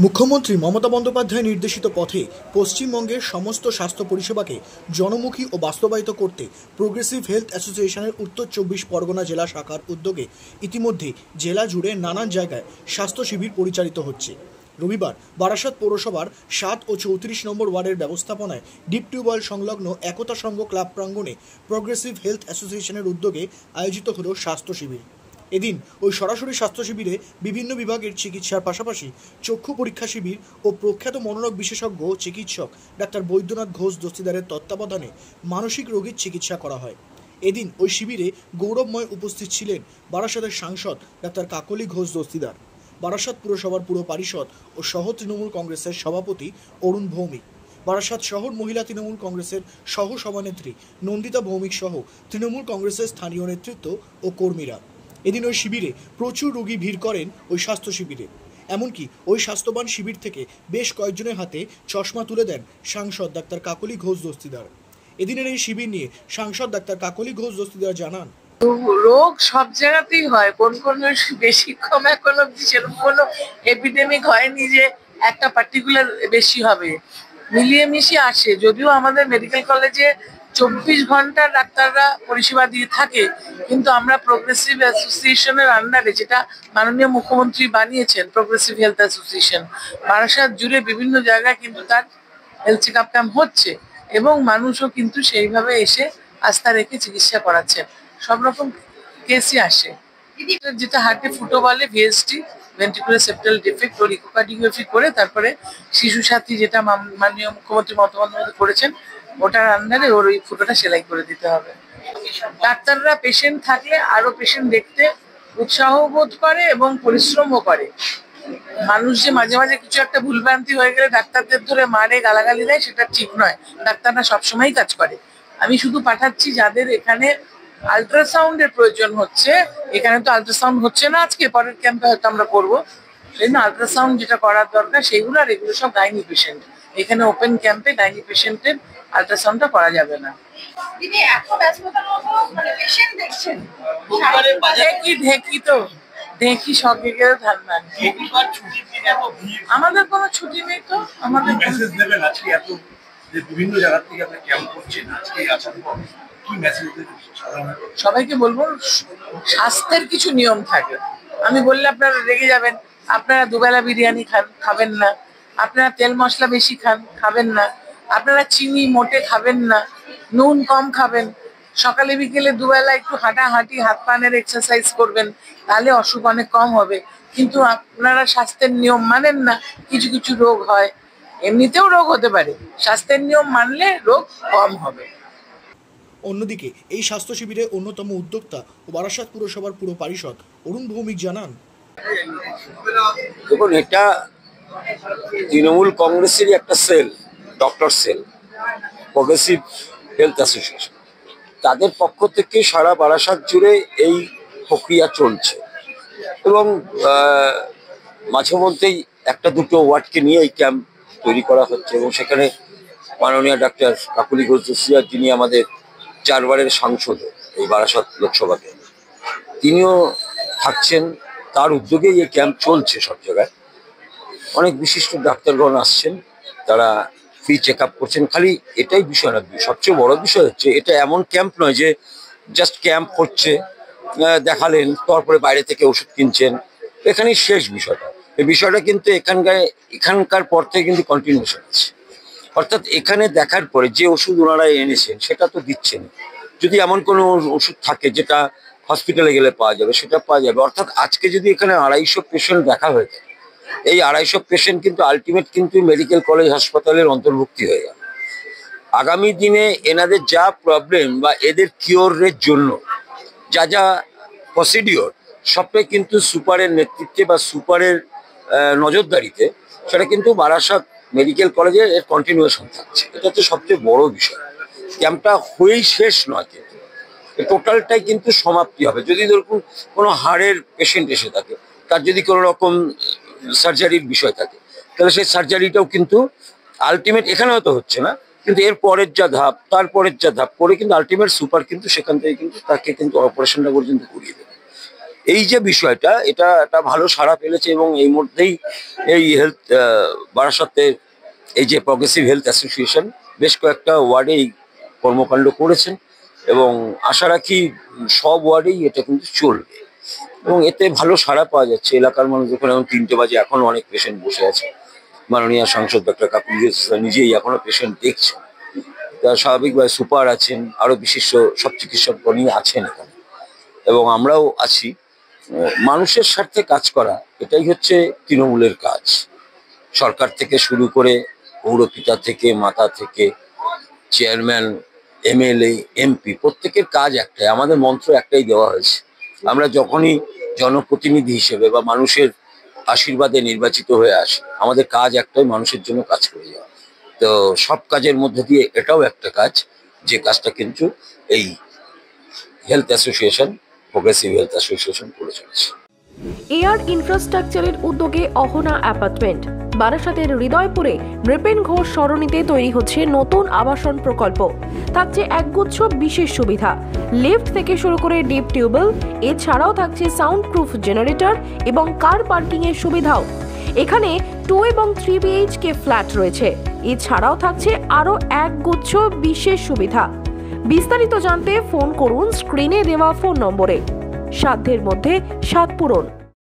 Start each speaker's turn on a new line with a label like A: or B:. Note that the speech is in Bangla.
A: মুখ্যমন্ত্রী মমতা বন্দ্যোপাধ্যায় নির্দেশিত পথে পশ্চিমবঙ্গের সমস্ত স্বাস্থ্য পরিষেবাকে জনমুখী ও বাস্তবায়িত করতে প্রোগ্রেসিভ হেলথ অ্যাসোসিয়েশনের উত্তর 24 পরগনা জেলা শাখার উদ্যোগে ইতিমধ্যে জেলা জুড়ে নানান জায়গায় স্বাস্থ্য শিবির পরিচালিত হচ্ছে। রবিবার বারাসাত পৌরসভার 7 ও 34 নম্বর ওয়ার্ডের ব্যবস্থাপনায় ডিপ টিউবওয়েল সংলগ্ন একতা সংঘ ক্লাব প্রাঙ্গণে প্রোগ্রেসিভ হেলথ অ্যাসোসিয়েশনের উদ্যোগে আয়োজিত হল স্বাস্থ্য শিবির। এদিন ওই সরাসরি স্বাস্থ্য শিবিরে বিভিন্ন বিভাগের চিকিৎসার পাশাপাশি চক্ষু পরীক্ষা শিবির ও প্রখ্যাত মনোরোগ বিশেষজ্ঞ চিকিৎসক ডাক্তার বৈদ্যনাথ ঘোষ দস্তিদারের তত্ত্বাবধানে মানসিক রোগীর চিকিৎসা করা হয়। এদিন ওই শিবিরে গৌরবময় উপস্থিত ছিলেন বারাসাতের সাংসদ ডাক্তার কাকলি ঘোষ দস্তিদার, বারাসাত পুরসভার পুর পরিষদ ও সহ তৃণমূল কংগ্রেসের সভাপতি অরুণ ভৌমিক, বারাসাত শহর মহিলা তৃণমূল কংগ্রেসের সহ সভানেত্রী নন্দিতা ভৌমিক সহ তৃণমূল কংগ্রেসের স্থানীয় নেতৃত্ব ও কর্মীরা। এদিন ওই শিবিরে প্রচুর রোগী ভিড় করেন ওই স্বাস্থ্য শিবিরে। এমনকি ওই স্বাস্থ্যবান শিবির থেকে বেশ কয়েকজনের হাতে চশমা তুলে দেন সাংসদ ডাক্তার কাকলি ঘোষ দস্তিদার। এদিনের এই শিবির নিয়ে সাংসদ ডাক্তার কাকলি ঘোষ দস্তিদার জানান,
B: রোগ সব জায়গাতেই হয়, কোন কোন বেশি কম এখন অব্দি সেরকম কোনো এপিডেমিক হয়নি যে একটা পার্টিকুলার বেশি হবে, মিলিয়ে মিশিয়ে আসে। যদিও আমাদের মেডিকেল কলেজে 24 ঘন্টা ডাক্তাররা পরিষেবা দিয়ে থাকে, কিন্তু আমরা প্রোগ্রেসিভ অ্যাসোসিয়েশনের আন্ডারে, যেটা মাননীয় মুখ্যমন্ত্রী বানিয়েছেন প্রোগ্রেসিভ হেলথ অ্যাসোসিয়েশন, বারাসাত জুড়ে বিভিন্ন জায়গায় কিন্তু তার হেলথ চেক আপ ক্যাম্প হচ্ছে এবং মানুষও কিন্তু সেইভাবে এসে আস্থা রেখে চিকিৎসা করাচ্ছেন। সব রকম কেসই আসে, যেটা হার্টে ফুটো বলে ভিএসটি, ভেন্ট্রিকুলার সেপ্টাল ডিফেক্ট, ওর ইকোকার্ডিওগ্রাফি করে তারপরে শিশু সাথী, যেটা মাননীয় মুখ্যমন্ত্রী মমতা বন্দ্যোপাধ্যায় করেছেন, ওটার আন্ডারে ওর ওই ফুটোটা সেলাই করে দিতে হবে। ডাক্তাররা পেশেন্ট থাকলে আরো পেশেন্ট দেখতে উৎসাহ বোধ করে এবং পরিশ্রমও করে। মানুষ যে মাঝে মাঝে কিছু একটা ভুলভ্রান্তি হয়ে গেলে ডাক্তারদের ধরে মারে, গালাগালি দেয়, সেটা ঠিক নয়। ডাক্তাররা সবসময়ই কাজ করে। আমি শুধু পাঠাচ্ছি যাদের এখানে আল্ট্রাসাউন্ডের প্রয়োজন হচ্ছে, এখানে তো আল্ট্রাসাউন্ড হচ্ছে না, আজকে পরের ক্যাম্পে হয়তো আমরা করবো, সেই জন্য আল্ট্রাসাউন্ড যেটা করার দরকার সেইগুলো, আর এগুলো সব গাইনি পেশেন্ট। এখানে ওপেন ক্যাম্পে গাইনি পেশেন্টের আল্ট্রাসাউন্ডটা করা যাবে না। দেখি সব দিকেও ধারণা, আমাদের কোনো ছুটি নেই তো। আমাদের বিভিন্ন জায়গা থেকে আপনি ক্যাম্প করছেন, আজকে আসার পর কি মেসেজ দেবেন? সবাইকে বলবো স্বাস্থ্যের কিছু নিয়ম থাকে। আমি বললে আপনারা রেগে যাবেন। আপনারা দুবেলা বিরিয়ানি খাবেন না, আপনারা তেল মশলা বেশি খাবেন না, আপনারা চিনি মোটে খাবেন না, নুন কম খাবেন, সকালে বিকেলে দুবেলা একটু হাঁটাহাঁটি, হাত পানের এক্সারসাইজ করবেন, তাহলে অসুখ অনেক কম হবে। কিন্তু আপনারা স্বাস্থ্যের নিয়ম মানেন না, কিছু কিছু রোগ হয়। এমনিতেও রোগ হতে পারে, স্বাস্থ্যের নিয়ম মানলে রোগ কম হবে।
A: অন্যদিকে এই স্বাস্থ্য শিবিরে অন্যতম উদ্যোক্তা ও বারাসাত পুরসভার পুর পরিষদ অরুণ ভৌমিক জানান,
C: দেখুন, এটা তৃণমূল কংগ্রেসেরই একটা cell, doctor cell, progressive health association, তাদের পক্ষ থেকে সারা বারাসাত জুড়ে এই প্রক্রিয়া চলছে এবং মাঝে মধ্যেই একটা দুটো ওয়ার্ডকে নিয়ে এই ক্যাম্প তৈরি করা হচ্ছে এবং সেখানে মাননীয় ডাক্তার কাকলি ঘোষ দস্তিদার, যিনি আমাদের 4 বারের সাংসদ এই বারাসাত লোকসভাকে, তিনিও থাকছেন। তার উদ্যোগেই এই ক্যাম্প চলছে সব জায়গায়। অনেক বিশিষ্ট ডাক্তারগণ আসছেন, তারা ফ্রি চেক আপ করছেন। খালি এটাই বিষয় না, সবচেয়ে বড় বিষয় হচ্ছে এটা এমন ক্যাম্প নয় যে জাস্ট ক্যাম্প হচ্ছে, দেখালেন, তারপরে বাইরে থেকে ওষুধ কিনছেন, এখানেই শেষ বিষয়টা। এই বিষয়টা কিন্তু এখানকার পর থেকে কিন্তু কন্টিনিউশন আছে। অর্থাৎ এখানে দেখার পরে যে ওষুধ ওনারা এনেছেন সেটা তো দিচ্ছেন, যদি এমন কোনো ওষুধ থাকে যেটা হসপিটালে গেলে পাওয়া যাবে, সেটা পাওয়া যাবে। অর্থাৎ আজকে যদি এখানে 250 পেশেন্ট দেখা হয়ে থাকে, এই 250 পেশেন্ট কিন্তু আলটিমেট কিন্তু মেডিকেল কলেজ হাসপাতালের অন্তর্ভুক্তি হয়ে যাবে। আগামী দিনে এনাদের যা প্রবলেম বা এদের কিওরের জন্য যা যা প্রসিডিওর, সবটাই কিন্তু সুপারের নেতৃত্বে বা সুপারের নজরদারিতে সেটা কিন্তু বারাসাত মেডিকেল কলেজের এর কন্টিনিউশন থাকছে। এটা হচ্ছে সবচেয়ে বড় বিষয়। ক্যাম্পটা হয়েই শেষ নয়, কিন্তু টোটালটাই কিন্তু সমাপ্তি হবে। যদি ধরুন কোনো হাড়ের পেশেন্ট এসে থাকে, তার যদি কোনো রকম সার্জারির বিষয় থাকে, তাহলে সেই সার্জারিটাও কিন্তু আলটিমেট এখানে হয়তো হচ্ছে না, কিন্তু এর পরের যা ধাপ, তারপরের যা ধাপ করে কিন্তু আলটিমেট সুপার কিন্তু সেখান থেকে কিন্তু তাকে কিন্তু অপারেশনটা পর্যন্ত করিয়ে দেবে। এই যে বিষয়টা, এটা একটা ভালো সাড়া পেলেছে এবং এই মধ্যেই এই হেলথ বারাসাতের এই যে প্রগ্রেসিভ হেলথ অ্যাসোসিয়েশন বেশ কয়েকটা ওয়ার্ডেই কর্মকাণ্ড করেছেন এবং আশা রাখি সব ওয়ার্ডেই এটা কিন্তু চলবে এবং এতে ভালো সাড়া পাওয়া যাচ্ছে। এলাকার মানুষ যখন এখন 3টে বাজে এখন অনেক পেশেন্ট বসে আছে, মাননীয় সাংসদ ডক্টর কাকুলি নিজেই এখনো পেশেন্ট দেখছেন, স্বাভাবিকভাবে সুপার আছেন, আরো বিশিষ্ট সব চিকিৎসকগণই আছেন এখানে এবং আমরাও আছি। মানুষের স্বার্থে কাজ করা এটাই হচ্ছে তৃণমূলের কাজ। সরকার থেকে শুরু করে পৌরপিতা থেকে মাতা থেকে চেয়ারম্যান, এমএলএ, এমপি প্রত্যেকের কাজ একটাই, আমাদের মন্ত্র একটাই দেওয়া হয়েছে। আমরা যখনই জনপ্রতিনিধি হিসেবে বা মানুষের আশীর্বাদে নির্বাচিত হয়ে আসি, আমাদের কাজ একটাই, মানুষের জন্য কাজ করে যাওয়া। তো সব কাজের মধ্যে দিয়ে এটাও একটা কাজ, যে কাজটা কিন্তু এই health association, progressive health association করে চলেছে।
D: এয়ার ইনফ্রাস্ট্রাকচারের উদ্যোগে অহনা অ্যাপার্টমেন্ট বারাসাতের হৃদয়পুরে নৃপেন ঘোষ সরণিতে তৈরি হচ্ছে নতুন আবাসন প্রকল্প। থাকছে একগুচ্ছ বিশেষ সুবিধা, লিফট থেকে শুরু করে ডিপ টিউবওয়েল, এছাড়াও থাকছে সাউন্ড প্রুফ জেনারেটর এবং কার পার্কিং এর সুবিধাও। এখানে 2 এবং 3 BHK ফ্ল্যাট রয়েছে, এছাড়াও থাকছে আরো একগুচ্ছ বিশেষ সুবিধা। বিস্তারিত জানতে ফোন করুন স্ক্রিনে দেওয়া ফোন নম্বরে। সাধ্যের মধ্যে স্বাদ পূরণ।